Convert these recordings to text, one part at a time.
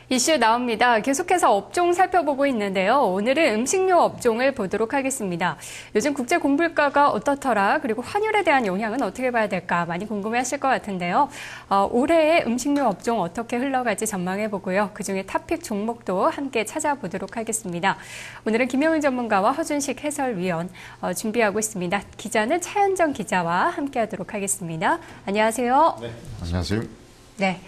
이슈 나옵니다. 계속해서 업종 살펴보고 있는데요. 오늘은 음식료 업종을 보도록 하겠습니다. 요즘 국제 공물가가 어떻더라, 그리고 환율에 대한 영향은 어떻게 봐야 될까 많이 궁금해하실 것 같은데요. 올해의 음식료 업종 어떻게 흘러갈지 전망해보고요. 그중에 탑픽 종목도 함께 찾아보도록 하겠습니다. 오늘은 김영일 전문가와 허준식 해설위원 준비하고 있습니다. 기자는 차현정 기자와 함께하도록 하겠습니다. 안녕하세요. 네, 안녕하세요. 네,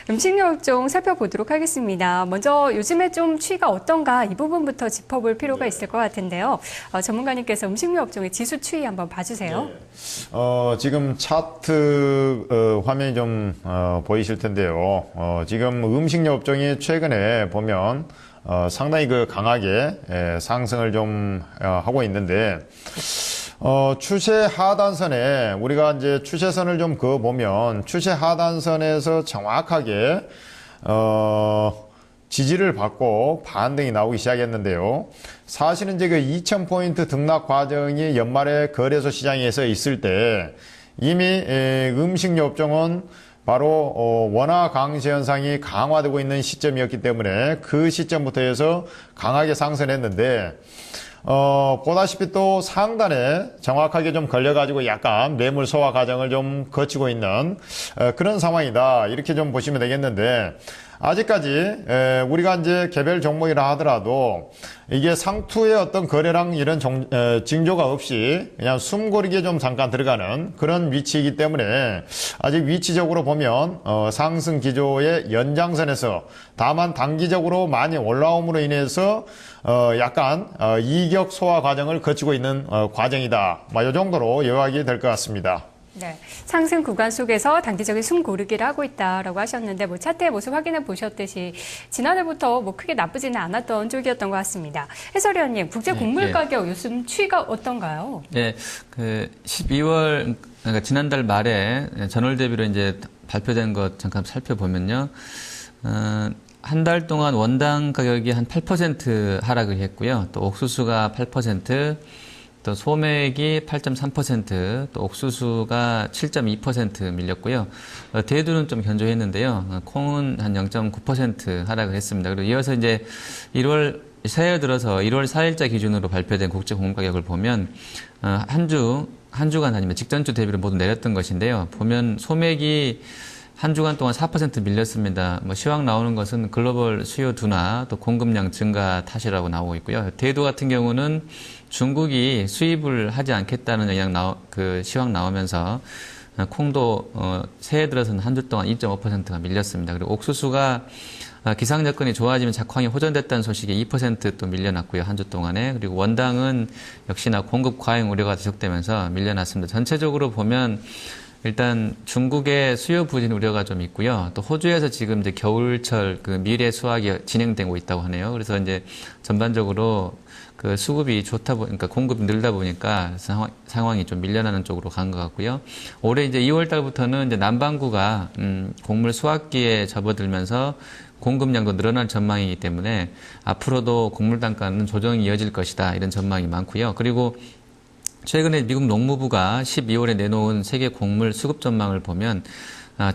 음식료 업종 살펴보도록 하겠습니다. 먼저 요즘에 좀 추이가 어떤가 이 부분부터 짚어볼 필요가 있을 것 같은데요. 전문가님께서 음식료 업종의 지수 추이 한번 봐주세요. 네. 지금 차트 화면이 좀 보이실 텐데요. 지금 음식료 업종이 최근에 보면 상당히 강하게 상승을 좀 하고 있는데 추세 하단선에 우리가 이제 추세선을 좀 그어보면 추세 하단선에서 정확하게 지지를 받고 반등이 나오기 시작했는데요. 사실은 이제 그 2000포인트 등락 과정이 연말에 거래소 시장에서 있을 때 이미 음식료 업종은 바로 원화 강세 현상이 강화되고 있는 시점이었기 때문에 그 시점부터 해서 강하게 상승했는데 보다시피 또 상단에 정확하게 좀 걸려가지고 약간 매물 소화 과정을 좀 거치고 있는 그런 상황이다. 이렇게 좀 보시면 되겠는데, 아직까지 우리가 이제 개별 종목이라 하더라도 이게 상투의 어떤 거래량 이런 징조가 없이 그냥 숨고르기에 좀 잠깐 들어가는 그런 위치이기 때문에 아직 위치적으로 보면 상승 기조의 연장선에서 다만 단기적으로 많이 올라옴으로 인해서 약간 이격 소화 과정을 거치고 있는 과정이다. 이 정도로 요약이 될 것 같습니다. 네, 상승 구간 속에서 단기적인 숨 고르기를 하고 있다라고 하셨는데 차트의 모습 확인해 보셨듯이 지난해부터 크게 나쁘지는 않았던 쪽이었던 것 같습니다. 해설위원님, 국제 곡물 가격 요즘 추이가 어떤가요? 네, 12월 그러니까 지난달 말에 전월 대비로 이제 발표된 것 잠깐 살펴보면요. 한 달 동안 원당 가격이 한 8% 하락을 했고요. 또 옥수수가 8%, 또 소맥이 8.3%, 또 옥수수가 7.2% 밀렸고요. 대두는 좀 견조했는데요. 콩은 한 0.9% 하락을 했습니다. 그리고 이어서 이제 새해 들어서 1월 4일자 기준으로 발표된 국제 곡물 가격을 보면 한 주간 아니면 직전주 대비로 모두 내렸던 것인데요. 보면 소맥이 한 주간 동안 4% 밀렸습니다. 시황 나오는 것은 글로벌 수요 둔화, 또 공급량 증가 탓이라고 나오고 있고요. 대두 같은 경우는 중국이 수입을 하지 않겠다는 시황 나오면서 콩도 새해 들어서는 한 주 동안 2.5%가 밀렸습니다. 그리고 옥수수가 기상 여건이 좋아지면 작황이 호전됐다는 소식에 2% 또 밀려났고요. 한 주 동안에. 그리고 원당은 역시나 공급 과잉 우려가 지속되면서 밀려났습니다. 전체적으로 보면 일단 중국의 수요 부진 우려가 좀 있고요. 또 호주에서 지금 이제 겨울철 밀의 수확이 진행되고 있다고 하네요. 그래서 이제 전반적으로 수급이 그러니까 공급이 늘다 보니까 상황이 좀 밀려나는 쪽으로 간 것 같고요. 올해 이제 2월 달부터는 이제 남반구가 곡물 수확기에 접어들면서 공급량도 늘어날 전망이기 때문에 앞으로도 곡물 단가는 조정이 이어질 것이다. 이런 전망이 많고요. 그리고 최근에 미국 농무부가 12월에 내놓은 세계 곡물 수급 전망을 보면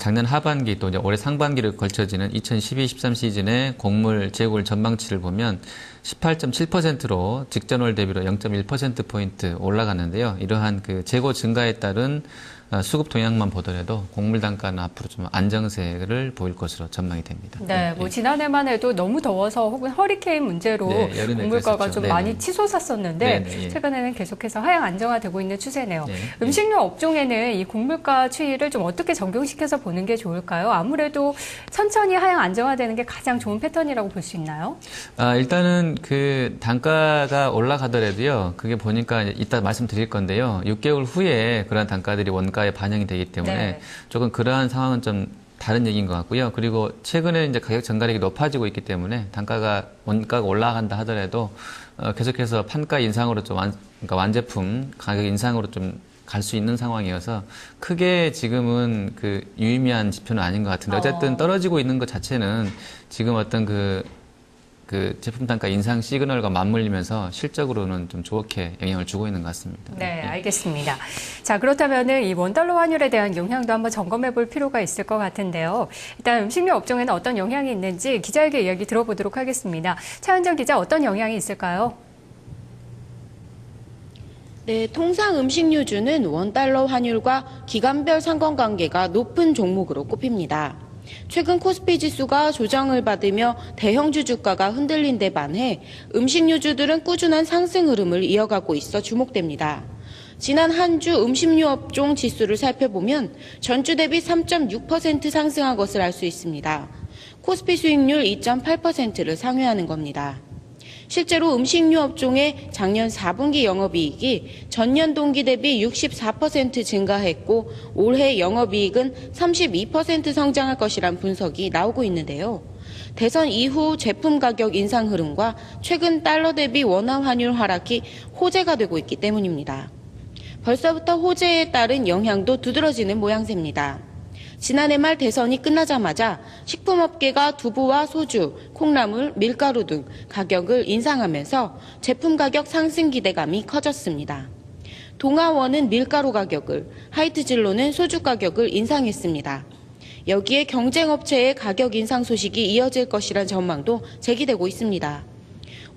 작년 하반기 또 이제 올해 상반기를 걸쳐지는 2012-13 시즌의 곡물 재고를 전망치를 보면 18.7%로 직전월 대비로 0.1%포인트 올라갔는데요. 이러한 재고 증가에 따른 수급 동향만 보더라도 곡물 단가는 앞으로 좀 안정세를 보일 것으로 전망이 됩니다. 네, 지난해만 해도 너무 더워서 혹은 허리케인 문제로 곡물가가 좀 많이 치솟았었는데 최근에는 계속해서 하향 안정화되고 있는 추세네요. 음식료 업종에는 이 곡물가 추이를 좀 어떻게 적용시켜서 보는 게 좋을까요? 아무래도 천천히 하향 안정화되는 게 가장 좋은 패턴이라고 볼 수 있나요? 일단은 단가가 올라가더라도요. 그게 보니까 이따 말씀드릴 건데요. 6개월 후에 그런 단가들이 원가에 반영이 되기 때문에 조금 그러한 상황은 좀 다른 얘기인 것 같고요. 그리고 최근에 이제 가격 전가력이 높아지고 있기 때문에 원가가 올라간다 하더라도 계속해서 판가 인상으로 그러니까 완제품 가격 인상으로 좀 갈 수 있는 상황이어서 크게 지금은 유의미한 지표는 아닌 것 같은데 어쨌든 떨어지고 있는 것 자체는 지금 어떤 그 제품 단가 인상 시그널과 맞물리면서 실적으로는 좀 좋게 영향을 주고 있는 것 같습니다. 네, 알겠습니다. 자, 그렇다면은 이 원달러 환율에 대한 영향도 한번 점검해 볼 필요가 있을 것 같은데요. 일단 음식료 업종에는 어떤 영향이 있는지 기자에게 이야기 들어보도록 하겠습니다. 차은정 기자, 어떤 영향이 있을까요? 네, 통상 음식료주는 원달러 환율과 기간별 상관관계가 높은 종목으로 꼽힙니다. 최근 코스피 지수가 조정을 받으며 대형주 주가가 흔들린 데 반해 음식료주들은 꾸준한 상승 흐름을 이어가고 있어 주목됩니다. 지난 한 주 음식료 업종 지수를 살펴보면 전주 대비 3.6% 상승한 것을 알 수 있습니다. 코스피 수익률 2.8%를 상회하는 겁니다. 실제로 음식료 업종의 작년 4분기 영업이익이 전년 동기 대비 64% 증가했고 올해 영업이익은 32% 성장할 것이란 분석이 나오고 있는데요. 대선 이후 제품 가격 인상 흐름과 최근 달러 대비 원화 환율 하락이 호재가 되고 있기 때문입니다. 벌써부터 호재에 따른 영향도 두드러지는 모양새입니다. 지난해 말 대선이 끝나자마자 식품업계가 두부와 소주, 콩나물, 밀가루 등 가격을 인상하면서 제품 가격 상승 기대감이 커졌습니다. 동아원은 밀가루 가격을, 하이트진로는 소주 가격을 인상했습니다. 여기에 경쟁업체의 가격 인상 소식이 이어질 것이란 전망도 제기되고 있습니다.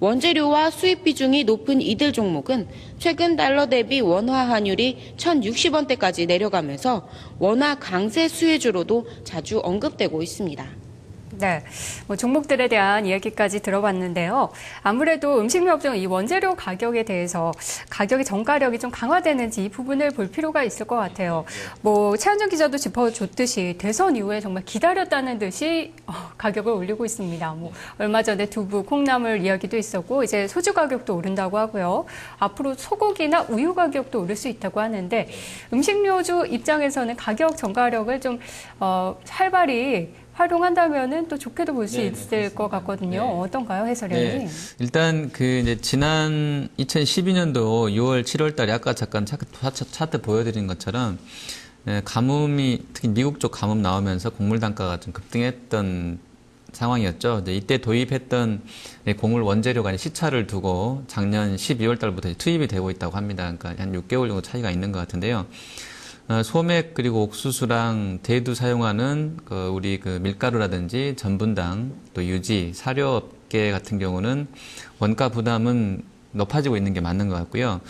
원재료와 수입 비중이 높은 이들 종목은 최근 달러 대비 원화 환율이 1,060원대까지 내려가면서 원화 강세 수혜주로도 자주 언급되고 있습니다. 네, 종목들에 대한 이야기까지 들어봤는데요. 아무래도 음식료 업종 이 원재료 가격에 대해서 가격의 전가력이 좀 강화되는지 이 부분을 볼 필요가 있을 것 같아요. 최한정 기자도 짚어줬듯이 대선 이후에 정말 기다렸다는 듯이 가격을 올리고 있습니다. 얼마 전에 두부, 콩나물 이야기도 있었고 이제 소주 가격도 오른다고 하고요. 앞으로 소고기나 우유 가격도 오를 수 있다고 하는데 음식료주 입장에서는 가격 전가력을 좀 활발히 활용한다면은 또 좋게도 볼 수 있을 것 같거든요. 네. 어떤가요, 해설위원님? 네. 일단 이제 지난 2012년도 6월, 7월 달에 아까 잠깐 차트 보여드린 것처럼 가뭄이 특히 미국 쪽 가뭄 나오면서 곡물 단가가 좀 급등했던 상황이었죠. 이때 도입했던 곡물 원재료가 시차를 두고 작년 12월 달부터 투입이 되고 있다고 합니다. 그러니까 한 6개월 정도 차이가 있는 것 같은데요. 소맥 그리고 옥수수랑 대두 사용하는 우리 밀가루라든지 전분당 또 유지 사료업계 같은 경우는 원가 부담은 높아지고 있는 게 맞는 것 같고요.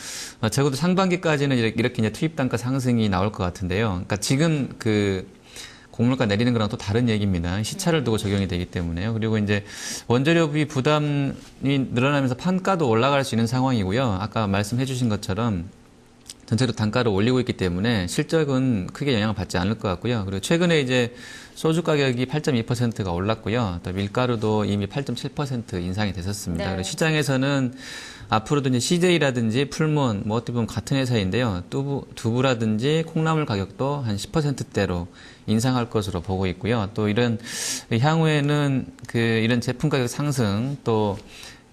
적어도 상반기까지는 이렇게 이제 투입 단가 상승이 나올 것 같은데요. 그러니까 지금 곡물가 내리는 거랑 또 다른 얘기입니다. 시차를 두고 적용이 되기 때문에요. 그리고 이제 원재료비 부담이 늘어나면서 판가도 올라갈 수 있는 상황이고요. 아까 말씀해 주신 것처럼 전체로 단가를 올리고 있기 때문에 실적은 크게 영향을 받지 않을 것 같고요. 그리고 최근에 이제 소주 가격이 8.2%가 올랐고요. 또 밀가루도 이미 8.7% 인상이 됐었습니다. 네. 그리고 시장에서는 앞으로도 이제 CJ라든지 풀몬, 어떻게 보면 같은 회사인데요. 두부라든지 콩나물 가격도 한 10%대로 인상할 것으로 보고 있고요. 또 이런 향후에는 이런 제품 가격 상승 또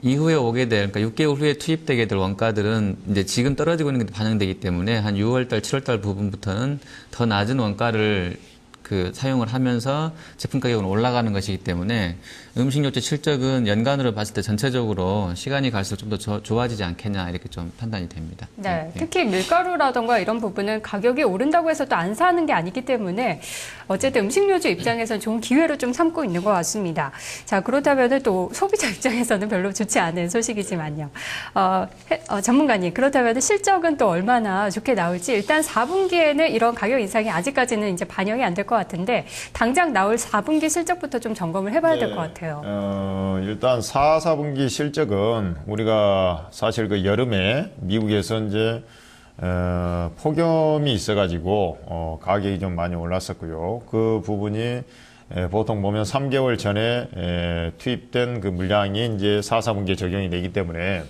이후에 오게 될, 그러니까 6개월 후에 투입되게 될 원가들은 이제 지금 떨어지고 있는 게 반영되기 때문에 한 6월달, 7월달 부분부터는 더 낮은 원가를 사용을 하면서 제품 가격은 올라가는 것이기 때문에 음식료제 실적은 연간으로 봤을 때 전체적으로 시간이 갈수록 좀 더 좋아지지 않겠냐 이렇게 좀 판단이 됩니다. 네, 특히 밀가루라던가 이런 부분은 가격이 오른다고 해서 또 안 사는 게 아니기 때문에 어쨌든 음식료주 입장에서는 좋은 기회로 좀 삼고 있는 것 같습니다. 자, 그렇다면 또 소비자 입장에서는 별로 좋지 않은 소식이지만요. 전문가님, 그렇다면 실적은 또 얼마나 좋게 나올지 일단 4분기에는 이런 가격 인상이 아직까지는 이제 반영이 안 될 것 같은데 당장 나올 4분기 실적부터 좀 점검을 해봐야 될 것 같아요. 일단 4분기 실적은 우리가 사실 여름에 미국에서 이제 폭염이 있어가지고 가격이 좀 많이 올랐었고요. 그 부분이 보통 보면 3개월 전에 투입된 물량이 이제 4분기에 적용이 되기 때문에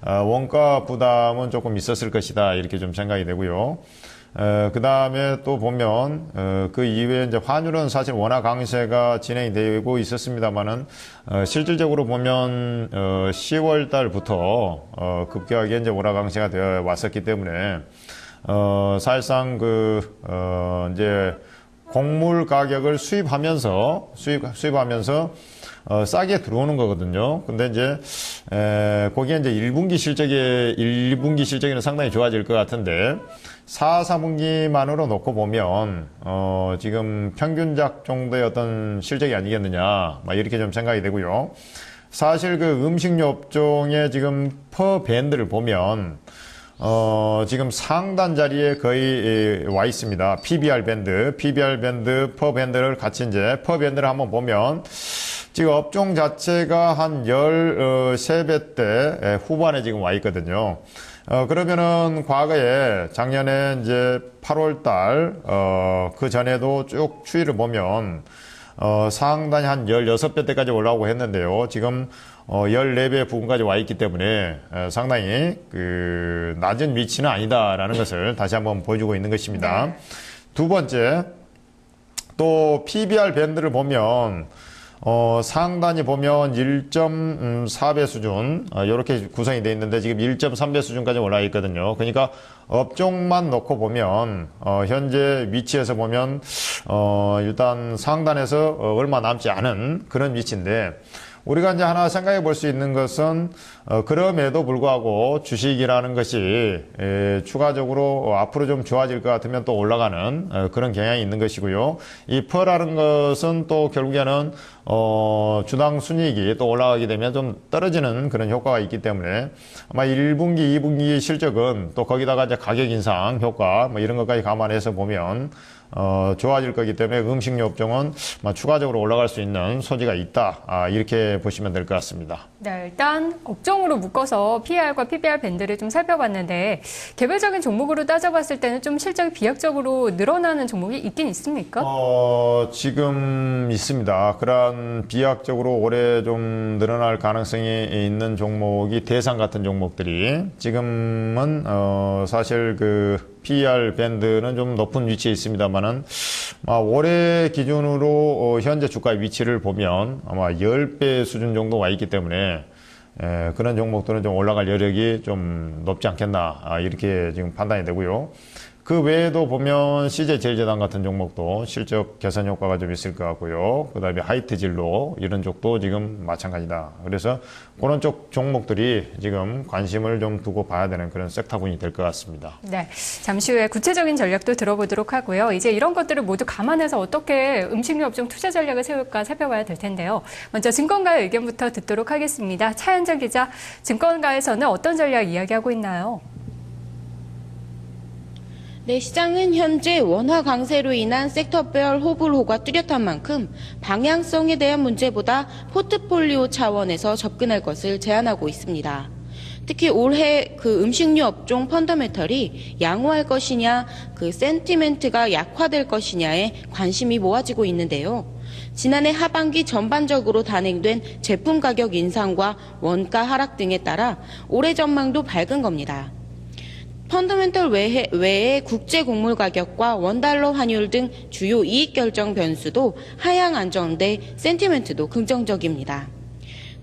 원가 부담은 조금 있었을 것이다 이렇게 좀 생각이 되고요. 그 다음에 또 보면, 그 이후에 이제 환율은 사실 원화 강세가 진행이 되고 있었습니다만은, 실질적으로 보면, 10월 달부터, 급격하게 이제 원화 강세가 되어 왔었기 때문에, 사실상 이제 곡물 가격을 수입하면서 싸게 들어오는 거거든요. 근데 이제 거기에 이제 1분기 실적에는 상당히 좋아질 것 같은데 4, 4분기만으로 놓고 보면 지금 평균작 정도의 어떤 실적이 아니겠느냐, 막 이렇게 좀 생각이 되고요. 사실 그 음식료 업종의 지금 퍼 밴드를 보면 지금 상단 자리에 거의 와 있습니다. PBR 밴드, 퍼 밴드를 같이 이제 퍼 밴드를 한번 보면 지금 업종 자체가 한 13배대 후반에 지금 와 있거든요. 그러면은 과거에 작년에 이제 8월 달, 그 전에도 쭉 추이를 보면 상당히 한 16배대까지 올라오고 했는데요. 지금 14배 부근까지 와 있기 때문에 상당히 그 낮은 위치는 아니다라는 것을 다시 한번 보여주고 있는 것입니다. 네. 두 번째, 또 PBR 밴드를 보면 상단이 보면 1.4배 수준, 이렇게 구성이 되어 있는데 지금 1.3배 수준까지 올라와 있거든요. 그러니까 업종만 놓고 보면, 현재 위치에서 보면, 일단 상단에서 얼마 남지 않은 그런 위치인데, 우리가 이제 하나 생각해 볼 수 있는 것은 그럼에도 불구하고 주식이라는 것이 추가적으로 앞으로 좀 좋아질 것 같으면 또 올라가는 그런 경향이 있는 것이고요. 이 퍼라는 것은 또 결국에는 주당 순이익이 또 올라가게 되면 좀 떨어지는 그런 효과가 있기 때문에 아마 1분기, 2분기 실적은 또 거기다가 이제 가격 인상 효과 뭐 이런 것까지 감안해서 보면 좋아질 거기 때문에 음식료 업종은 추가적으로 올라갈 수 있는 소지가 있다. 이렇게 보시면 될 것 같습니다. 네, 일단 업종으로 묶어서 PER과 PBR 밴드를 좀 살펴봤는데 개별적인 종목으로 따져봤을 때는 좀 실적이 비약적으로 늘어나는 종목이 있긴 있습니까? 지금 있습니다. 그러한 비약적으로 올해 좀 늘어날 가능성이 있는 종목이 대상 같은 종목들이 지금은 사실 그 PER 밴드는 좀 높은 위치에 있습니다만은 올해 기준으로 현재 주가 위치를 보면 아마 10배 수준 정도 와 있기 때문에 그런 종목들은 좀 올라갈 여력이 좀 높지 않겠나 이렇게 지금 판단이 되고요. 그 외에도 보면 CJ제일제당 같은 종목도 실적 개선 효과가 좀 있을 것 같고요. 그 다음에 하이트진로 이런 쪽도 지금 마찬가지다. 그래서 그런 쪽 종목들이 지금 관심을 좀 두고 봐야 되는 그런 섹터군이 될 것 같습니다. 네, 잠시 후에 구체적인 전략도 들어보도록 하고요. 이제 이런 것들을 모두 감안해서 어떻게 음식료 업종 투자 전략을 세울까 살펴봐야 될 텐데요. 먼저 증권가의 의견부터 듣도록 하겠습니다. 차현정 기자, 증권가에서는 어떤 전략 이야기하고 있나요? 네, 시장은 현재 원화 강세로 인한 섹터별 호불호가 뚜렷한 만큼 방향성에 대한 문제보다 포트폴리오 차원에서 접근할 것을 제안하고 있습니다. 특히 올해 그 음식료 업종 펀더멘털이 양호할 것이냐, 그 센티멘트가 약화될 것이냐에 관심이 모아지고 있는데요. 지난해 하반기 전반적으로 단행된 제품 가격 인상과 원가 하락 등에 따라 올해 전망도 밝은 겁니다. 펀더멘털 외에 국제 곡물 가격과 원달러 환율 등 주요 이익 결정 변수도 하향 안정돼 센티멘트도 긍정적입니다.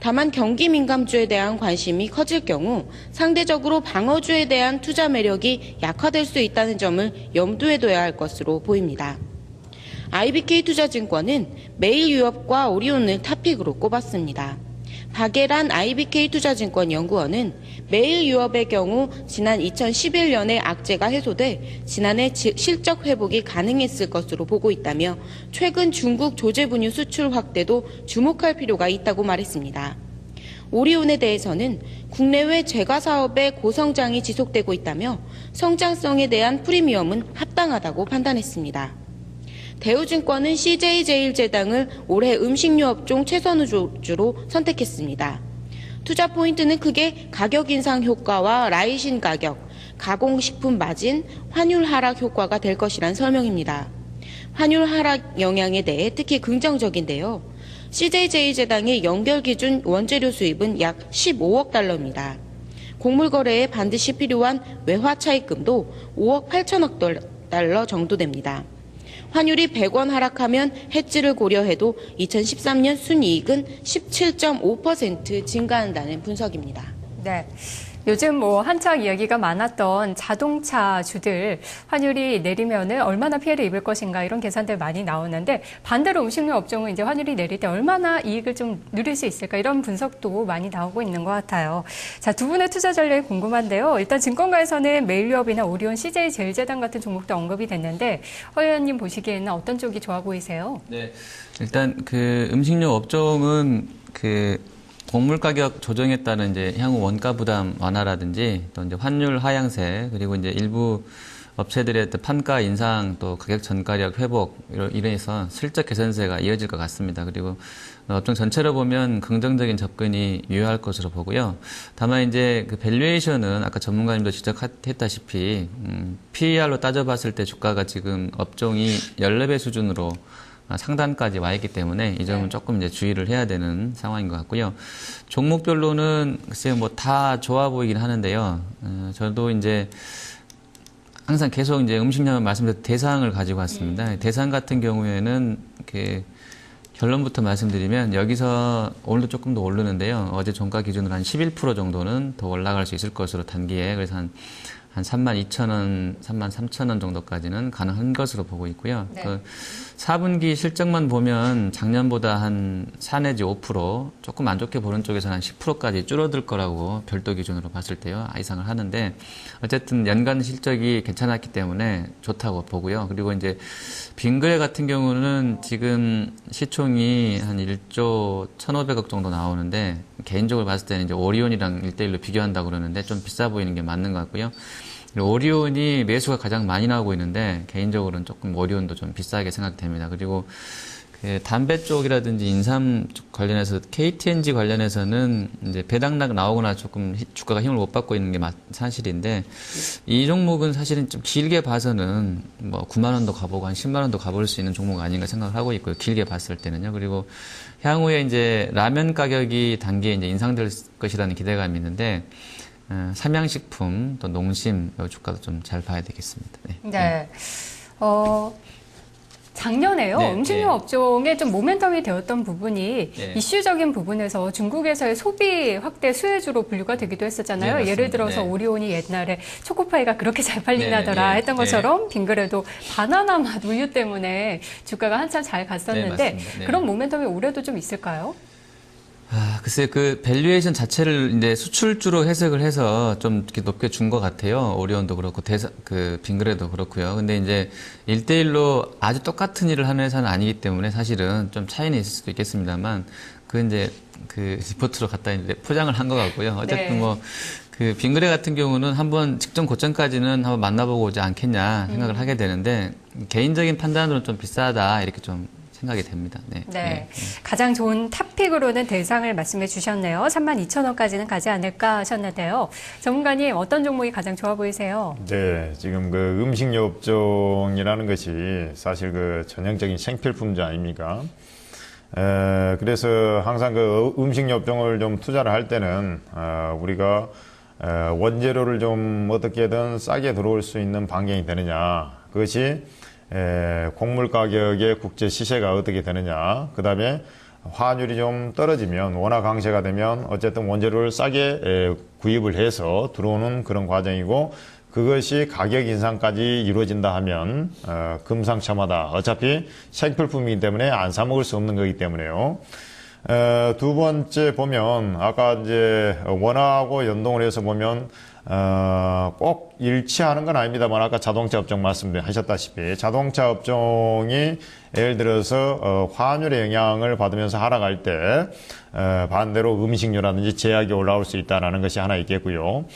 다만 경기 민감주에 대한 관심이 커질 경우 상대적으로 방어주에 대한 투자 매력이 약화될 수 있다는 점을 염두에 둬야 할 것으로 보입니다. IBK투자증권은 메일유업과 오리온을 탑픽으로 꼽았습니다. 박예란 IBK투자증권 연구원은 메일유업의 경우 지난 2011년에 악재가 해소돼 지난해 실적 회복이 가능했을 것으로 보고 있다며 최근 중국 조제분유 수출 확대도 주목할 필요가 있다고 말했습니다. 오리온에 대해서는 국내외 제과 사업의 고성장이 지속되고 있다며 성장성에 대한 프리미엄은 합당하다고 판단했습니다. 대우증권은 CJ제일제당을 올해 음식료 업종 최선우주로 선택했습니다. 투자 포인트는 크게 가격 인상 효과와 라이신 가격, 가공식품 마진, 환율 하락 효과가 될 것이란 설명입니다. 환율 하락 영향에 대해 특히 긍정적인데요. CJ제일제당의 연결 기준 원재료 수입은 약 15억 달러입니다. 곡물 거래에 반드시 필요한 외화 차입금도 5억 8천억 달러 정도 됩니다. 환율이 100원 하락하면 해지를 고려해도 2013년 순이익은 17.5% 증가한다는 분석입니다. 네. 요즘 뭐 한창 이야기가 많았던 자동차 주들 환율이 내리면은 얼마나 피해를 입을 것인가 이런 계산들 많이 나오는데 반대로 음식료 업종은 이제 환율이 내릴 때 얼마나 이익을 좀 누릴 수 있을까 이런 분석도 많이 나오고 있는 것 같아요. 자, 두 분의 투자 전략이 궁금한데요. 일단 증권가에서는 메일유업이나 오리온, CJ제일제당 같은 종목도 언급이 됐는데 허 의원님 보시기에는 어떤 쪽이 좋아 보이세요? 네. 일단 그 음식료 업종은 그 곡물 가격 조정에 따른 이제 향후 원가 부담 완화라든지 또 이제 환율 하향세 그리고 이제 일부 업체들의 어떤 판가 인상 또 가격 전가력 회복 이래서 슬쩍 개선세가 이어질 것 같습니다. 그리고 업종 전체로 보면 긍정적인 접근이 유효할 것으로 보고요. 다만 이제 그 밸류에이션은 아까 전문가님도 지적했다시피 PER로 따져봤을 때 주가가 지금 업종이 14배 수준으로 상단까지 와 있기 때문에 이 점은 조금 이제 주의를 해야 되는 상황인 것 같고요. 종목별로는 글쎄요 뭐 다 좋아 보이긴 하는데요. 저도 이제 항상 계속 이제 음식료만 말씀드린 대상을 가지고 왔습니다. 대상 같은 경우에는 이렇게 결론부터 말씀드리면 여기서 오늘도 조금 더 오르는데요. 어제 종가 기준으로 한 11% 정도는 더 올라갈 수 있을 것으로 단기에 그래서 한 32,000원, 33,000원 정도까지는 가능한 것으로 보고 있고요. 네. 그 4분기 실적만 보면 작년보다 한 4 내지 5% 조금 안 좋게 보는 쪽에서는 한 10%까지 줄어들 거라고 별도 기준으로 봤을 때요. 예상을 하는데 어쨌든 연간 실적이 괜찮았기 때문에 좋다고 보고요. 그리고 이제 빙그레 같은 경우는 지금 시총이 한 1조 1,500억 정도 나오는데 개인적으로 봤을 때는 이제 오리온이랑 1대1로 비교한다고 그러는데 좀 비싸 보이는 게 맞는 것 같고요. 오리온이 매수가 가장 많이 나오고 있는데 개인적으로는 조금 오리온도 좀 비싸게 생각됩니다. 그리고 그 담배 쪽이라든지 인삼 쪽 관련해서 KTNG 관련해서는 이제 배당락 나오거나 조금 주가가 힘을 못 받고 있는 게 사실인데 이 종목은 사실은 좀 길게 봐서는 뭐 9만 원도 가보고 한 10만 원도 가볼 수 있는 종목 아닌가 생각을 하고 있고요. 길게 봤을 때는요. 그리고 향후에 이제 라면 가격이 단기에 이제 인상될 것이라는 기대감이 있는데 삼양식품 또 농심 주가도 좀 잘 봐야 되겠습니다. 네. 네. 작년에요. 네, 음식료 네. 업종에 좀 모멘텀이 되었던 부분이 네. 이슈적인 부분에서 중국에서의 소비 확대 수혜주로 분류가 되기도 했었잖아요. 네, 맞습니다. 예를 들어서 네. 오리온이 옛날에 초코파이가 그렇게 잘 팔린다더라 네, 네, 했던 네. 것처럼 빙그레도 바나나 맛 우유 때문에 주가가 한참 잘 갔었는데 네, 맞습니다. 네. 그런 모멘텀이 올해도 좀 있을까요? 글쎄, 그, 밸류에이션 자체를 이제 수출주로 해석을 해서 좀 이렇게 높게 준 것 같아요. 오리온도 그렇고, 빙그레도 그렇고요. 근데 이제 1대1로 아주 똑같은 일을 하는 회사는 아니기 때문에 사실은 좀 차이는 있을 수도 있겠습니다만, 그 이제 그 리포트로 갖다 이제 포장을 한 것 같고요. 어쨌든 네. 뭐, 그 빙그레 같은 경우는 한번 직전 고점까지는 한번 만나보고 오지 않겠냐 생각을 하게 되는데, 개인적인 판단으로는 좀 비싸다, 이렇게 좀 생각이 됩니다. 네. 네. 가장 좋은 탑픽으로는 대상을 말씀해 주셨네요. 32,000원까지는 가지 않을까 하셨는데요. 전문가님 어떤 종목이 가장 좋아 보이세요? 네, 지금 그 음식료 업종이라는 것이 사실 그 전형적인 생필품주 아닙니까? 그래서 항상 그 음식료 업종을 좀 투자를 할 때는 우리가 원재료를 좀 어떻게든 싸게 들어올 수 있는 반경이 되느냐, 그것이 곡물 가격의 국제 시세가 어떻게 되느냐, 그 다음에 환율이 좀 떨어지면, 원화 강세가 되면 어쨌든 원재료를 싸게 구입을 해서 들어오는 그런 과정이고, 그것이 가격 인상까지 이루어진다 하면 금상첨화다. 어차피 생필품이기 때문에 안 사 먹을 수 없는 거기 때문에요. 두 번째 보면 아까 이제 원화하고 연동을 해서 보면 꼭 일치하는 건 아닙니다만 아까 자동차 업종 말씀하셨다시피 자동차 업종이 예를 들어서 환율의 영향을 받으면서 하락할 때 반대로 음식료라든지 제약이 올라올 수 있다는 것이 하나 있겠고요.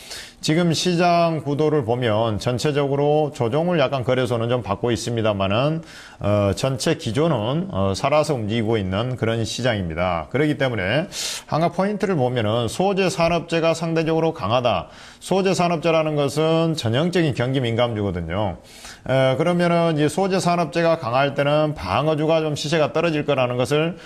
지금 시장 구도를 보면 전체적으로 조정을 약간 거래소는 좀 받고 있습니다만은 전체 기조는 살아서 움직이고 있는 그런 시장입니다. 그렇기 때문에 한 가지 포인트를 보면은 소재 산업재가 상대적으로 강하다. 소재 소재 산업재라는 것은 전형적인 경기 민감주거든요. 그러면은 이 소재 산업재가 강할 때는 방어주가 좀 시세가 떨어질 거라는 것을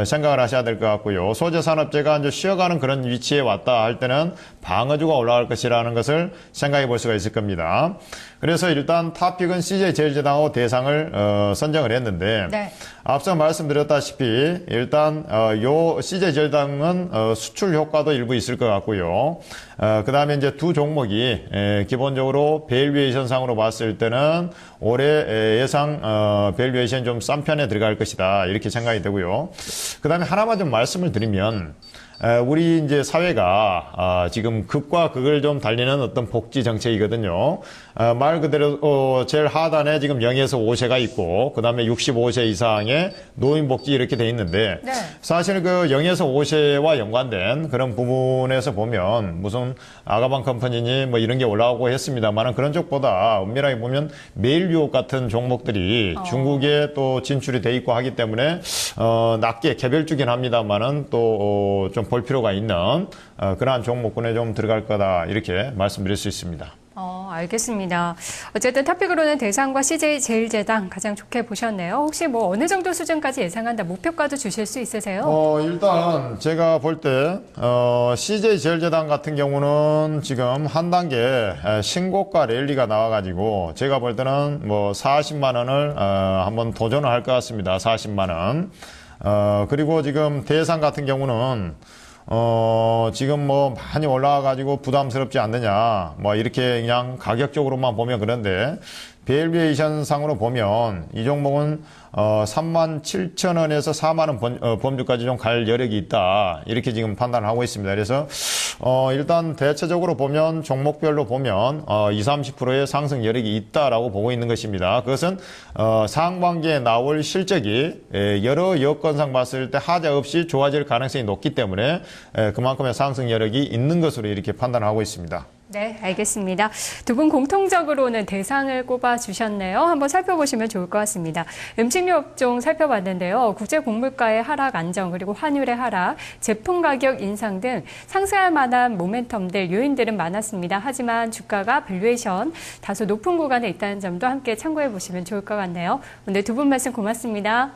생각을 하셔야 될 것 같고요. 소재 산업재가 이제 쉬어가는 그런 위치에 왔다 할 때는 방어주가 올라갈 것이라는 것을 생각해 볼 수가 있을 겁니다. 그래서 일단 탑픽은 CJ제일제당하고 대상을 선정을 했는데 네. 앞서 말씀드렸다시피 일단 요 CJ제일제당은 수출 효과도 일부 있을 것 같고요. 그다음에 이제 두 종목이 기본적으로 밸류에이션 상으로 봤을 때는 올해 예상 밸류에이션 좀 싼 편에 들어갈 것이다 이렇게 생각이 되고요. 그다음에 하나만 좀 말씀을 드리면 우리 이제 사회가 지금 극과 극을 좀 달리는 어떤 복지 정책이거든요. 말 그대로 제일 하단에 지금 0에서 5세가 있고 그다음에 65세 이상의 노인복지 이렇게 돼 있는데 네. 사실 그 0에서 5세와 연관된 그런 부분에서 보면 무슨 아가방 컴퍼니니 뭐 이런 게 올라오고 했습니다만은 그런 쪽보다 엄밀하게 보면 메일 유업 같은 종목들이 중국에 또 진출이 돼 있고 하기 때문에 낮게 개별주긴 합니다만은 또 좀 볼 필요가 있는 그러한 종목군에 좀 들어갈 거다 이렇게 말씀드릴 수 있습니다. 알겠습니다. 어쨌든 탑픽으로는 대상과 CJ제일제당 가장 좋게 보셨네요. 혹시 뭐 어느 정도 수준까지 예상한다 목표가도 주실 수 있으세요? 일단 제가 볼 때 CJ제일제당 같은 경우는 지금 한 단계 신고가 랠리가 나와가지고 제가 볼 때는 뭐 40만 원을 한번 도전을 할 것 같습니다. 40만 원. 그리고 지금 대상 같은 경우는 지금 뭐 많이 올라와가지고 부담스럽지 않느냐, 뭐 이렇게 그냥 가격적으로만 보면 그런데, 밸류에이션 상으로 보면 이 종목은 37,000원에서 4만원 범주까지 좀 갈 여력이 있다. 이렇게 지금 판단을 하고 있습니다. 그래서 일단 대체적으로 보면 종목별로 보면 20-30%의 상승 여력이 있다라고 보고 있는 것입니다. 그것은 상반기에 나올 실적이 여러 여건상 봤을 때 하자 없이 좋아질 가능성이 높기 때문에 그만큼의 상승 여력이 있는 것으로 이렇게 판단하고 있습니다. 네, 알겠습니다. 두 분 공통적으로는 대상을 꼽아주셨네요. 한번 살펴보시면 좋을 것 같습니다. 음식료 업종 살펴봤는데요. 국제 곡물가의 하락 안정, 그리고 환율의 하락, 제품 가격 인상 등 상승할 만한 모멘텀들, 요인들은 많았습니다. 하지만 주가가 밸류에이션 다소 높은 구간에 있다는 점도 함께 참고해 보시면 좋을 것 같네요. 오늘 두 분 말씀 고맙습니다.